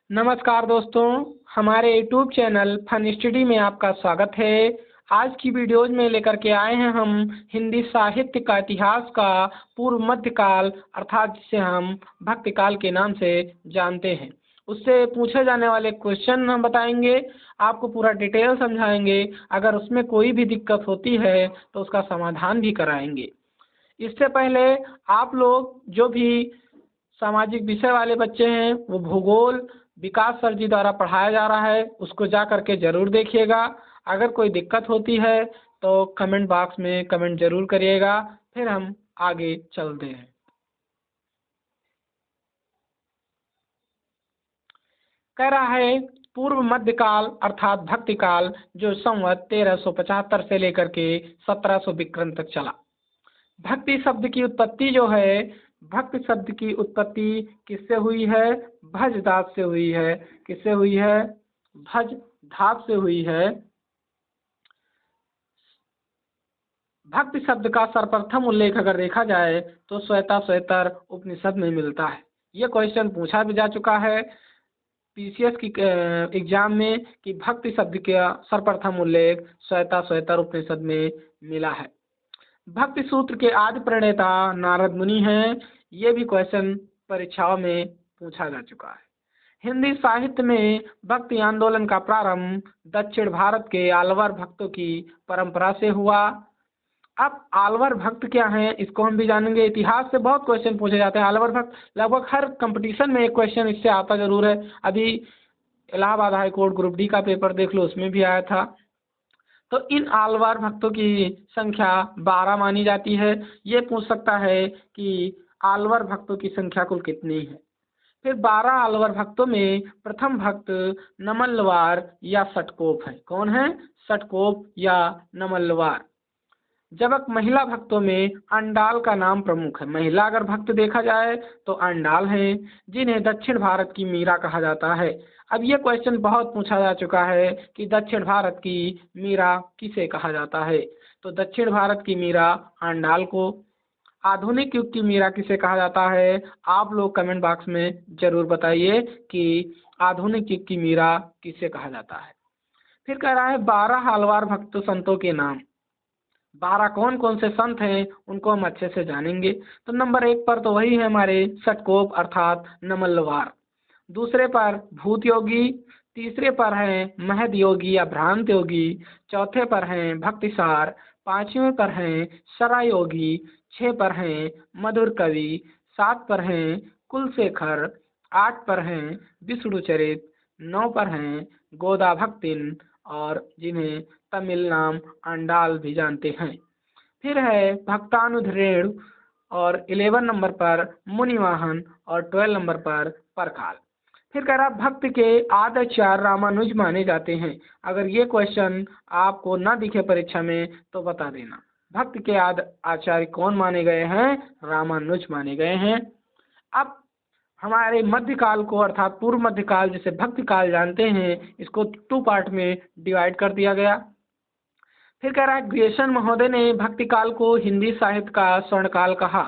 नमस्कार दोस्तों, हमारे यूट्यूब चैनल फन स्टडी में आपका स्वागत है। आज की वीडियोज में लेकर के आए हैं हम हिंदी साहित्य का इतिहास का पूर्व मध्यकाल अर्थात जिसे हम भक्तिकाल के नाम से जानते हैं। उससे पूछे जाने वाले क्वेश्चन हम बताएंगे, आपको पूरा डिटेल समझाएंगे। अगर उसमें कोई भी दिक्कत होती है तो उसका समाधान भी कराएंगे। इससे पहले आप लोग जो भी सामाजिक विषय वाले बच्चे हैं वो भूगोल विकास सर जी द्वारा पढ़ाया जा रहा है, उसको जा करके ज़रूर देखिएगा। अगर कोई दिक्कत होती है तो कमेंट बॉक्स में कमेंट ज़रूर करिएगा। फिर हम आगे चलते हैं। कह रहा है पूर्व मध्यकाल अर्थात भक्तिकाल जो संवत 1375 से लेकर के 1700 विक्रम तक चला। भक्ति शब्द की उत्पत्ति जो है, भक्ति शब्द की उत्पत्ति किससे हुई है? भज धातु से हुई है। किससे हुई है? भज धातु से हुई है। भक्ति शब्द का सर्वप्रथम उल्लेख अगर देखा जाए तो श्वेता श्वेतर उपनिषद में मिलता है। ये क्वेश्चन पूछा भी जा चुका है पीसीएस की एग्जाम में कि भक्ति शब्द का सर्वप्रथम उल्लेख श्वेता श्वेतर उपनिषद में मिला है। भक्ति सूत्र के आदि प्रणेता नारद मुनि हैं। ये भी क्वेश्चन परीक्षाओं में पूछा जा चुका है। हिंदी साहित्य में भक्ति आंदोलन का प्रारंभ दक्षिण भारत के आलवर भक्तों की परंपरा से हुआ। अब आलवर भक्त क्या हैं इसको हम भी जानेंगे। इतिहास से बहुत क्वेश्चन पूछे जाते हैं। आलवर भक्त लगभग हर कंपटीशन में एक क्वेश्चन इससे आता जरूर है। अभी Allahabad high court group D का पेपर देख लो, उसमें भी आया था। तो इन आलवार भक्तों की संख्या 12 मानी जाती है। ये पूछ सकता है कि आलवर भक्तों की संख्या कुल कितनी है। फिर 12 आलवर भक्तों में प्रथम भक्त नमल्लवार या सटकोप है। कौन है? सटकोप या नमल्लवार। जबकि महिला भक्तों में अंडाल का नाम प्रमुख है। महिला अगर भक्त देखा जाए तो अंडाल हैं, जिन्हें दक्षिण भारत की मीरा कहा जाता है। अब ये क्वेश्चन बहुत पूछा जा चुका है कि दक्षिण भारत की मीरा किसे कहा जाता है। तो दक्षिण भारत की मीरा अंडाल को। आधुनिक युग की मीरा किसे कहा जाता है? आप लोग कमेंट बॉक्स में जरूर बताइए कि आधुनिक युग की मीरा किसे कहा जाता है। फिर कह रहा है 12 आलवार भक्त संतों के नाम। 12 कौन कौन से संत हैं उनको हम अच्छे से जानेंगे। तो नंबर 1 पर तो वही है हमारे सटकोप अर्थात नमल्लवार। दूसरे पर भूत योगी। तीसरे पर हैं महद योगी या भ्रांत योगी। चौथे पर हैं भक्तिसार। पांचवें पर हैं सरा योगी। 6 पर हैं मधुर कवि। 7 पर हैं कुलशेखर। 8 पर हैं विष्णुचरित। 9 पर हैं गोदा भक्तिन और जिन्हें तमिल नाम अंडाल भी जानते हैं। फिर है भक्तानुधरेणु और 11 नंबर पर मुनिवाहन और 12 नंबर पर परकाल। फिर कह रहा भक्त के आद्याचार्य रामानुज माने जाते हैं। अगर ये क्वेश्चन आपको ना दिखे परीक्षा में तो बता देना। भक्त के आचार्य कौन माने गए हैं? रामानुज माने गए हैं। अब हमारे मध्यकाल को अर्थात पूर्व मध्यकाल जिसे भक्तिकाल जानते हैं, इसको 2 पार्ट में डिवाइड कर दिया गया। फिर कह रहा है ग्रियर्सन महोदय ने भक्तिकाल को हिंदी साहित्य का स्वर्णकाल कहा।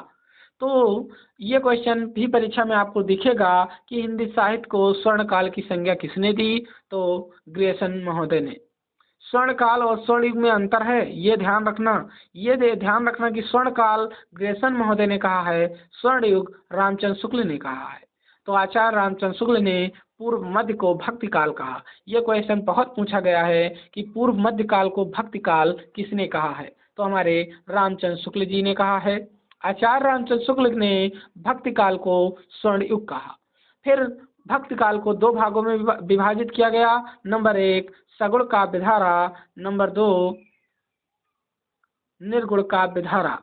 तो ये क्वेश्चन भी परीक्षा में आपको दिखेगा कि हिंदी साहित्य को स्वर्णकाल की संज्ञा किसने दी? तो ग्रियर्सन महोदय ने। स्वर्णकाल और स्वर्ण युग में अंतर है, ये ध्यान रखना। ये ध्यान रखना कि स्वर्णकाल ग्रियर्सन महोदय ने कहा है, स्वर्ण युग रामचंद्र शुक्ल ने कहा है। तो आचार्य रामचंद्र शुक्ल ने पूर्व मध्य को भक्तिकाल कहा। यह क्वेश्चन बहुत पूछा गया है कि पूर्व मध्यकाल को भक्तिकाल किसने कहा है? तो हमारे रामचंद्र शुक्ल जी ने कहा है। आचार्य रामचंद्र शुक्ल ने भक्तिकाल को स्वर्ण युग कहा। फिर भक्तिकाल को 2 भागों में विभाजित किया गया। नंबर 1 सगुण काव्य धारा। नंबर 2 निर्गुण काव्य धारा।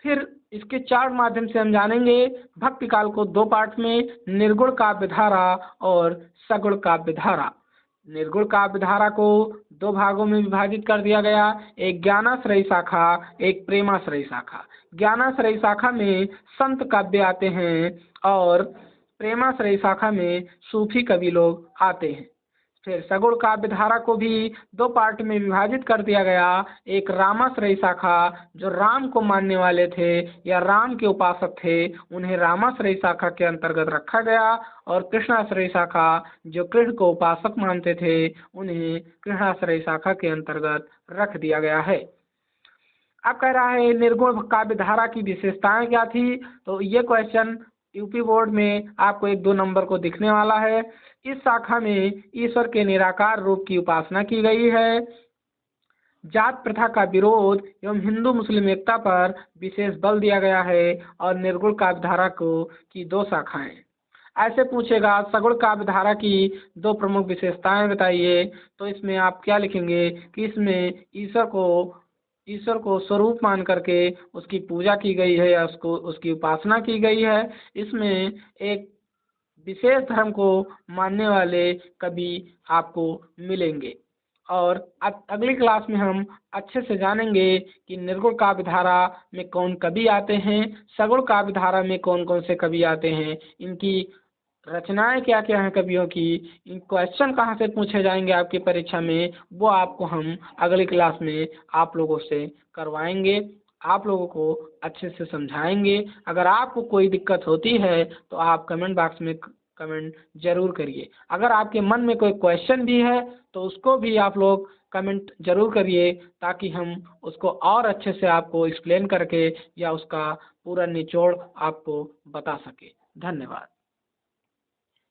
फिर इसके 4 माध्यम से हम जानेंगे भक्तिकाल को 2 पार्ट में, निर्गुण काव्य धारा और सगुण काव्य धारा। निर्गुण काव्य धारा को 2 भागों में विभाजित कर दिया गया, एक ज्ञानाश्रयी शाखा, एक प्रेमाश्रयी शाखा। ज्ञानाश्रयी शाखा में संत काव्य आते हैं और प्रेमाश्रयी शाखा में सूफी कवि लोग आते हैं। फिर सगुण काव्य धारा को भी दो पार्ट में विभाजित कर दिया गया। एक रामाश्रयी शाखा, जो राम को मानने वाले थे या राम के उपासक थे, उन्हें रामाश्रयी शाखा के अंतर्गत रखा गया, और कृष्णाश्रयी शाखा, जो कृष्ण को उपासक मानते थे, उन्हें कृष्णाश्रयी शाखा के अंतर्गत रख दिया गया है। अब कह रहा है निर्गुण काव्य धारा की विशेषताएं क्या थी, तो ये क्वेश्चन यूपी बोर्ड में आपको 1-2 नंबर को दिखने वाला है। इस शाखा में ईश्वर के निराकार रूप की उपासना की गई है। जात प्रथा का विरोध एवं हिंदू मुस्लिम एकता पर विशेष बल दिया गया है, और निर्गुण काव्य धारा को की 2 शाखाएं। ऐसे पूछेगा सगुण काव्य धारा की 2 प्रमुख विशेषताएं बताइए, तो इसमें आप क्या लिखेंगे कि इसमें ईश्वर को स्वरूप मान करके उसकी पूजा की गई है या उसको उसकी उपासना की गई है। इसमें एक विशेष धर्म को मानने वाले कवि आपको मिलेंगे। और अगली क्लास में हम अच्छे से जानेंगे कि निर्गुण काव्य धारा में कौन कवि आते हैं, सगुण काव्य धारा में कौन कौन से कवि आते हैं, इनकी रचनाएं क्या क्या हैं कवियों की, इन क्वेश्चन कहाँ से पूछे जाएंगे आपकी परीक्षा में, वो आपको हम अगली क्लास में आप लोगों से करवाएंगे, आप लोगों को अच्छे से समझाएंगे। अगर आपको कोई दिक्कत होती है तो आप कमेंट बॉक्स में कमेंट जरूर करिए। अगर आपके मन में कोई क्वेश्चन भी है तो उसको भी आप लोग कमेंट जरूर करिए, ताकि हम उसको और अच्छे से आपको एक्सप्लेन करके या उसका पूरा निचोड़ आपको बता सके। धन्यवाद।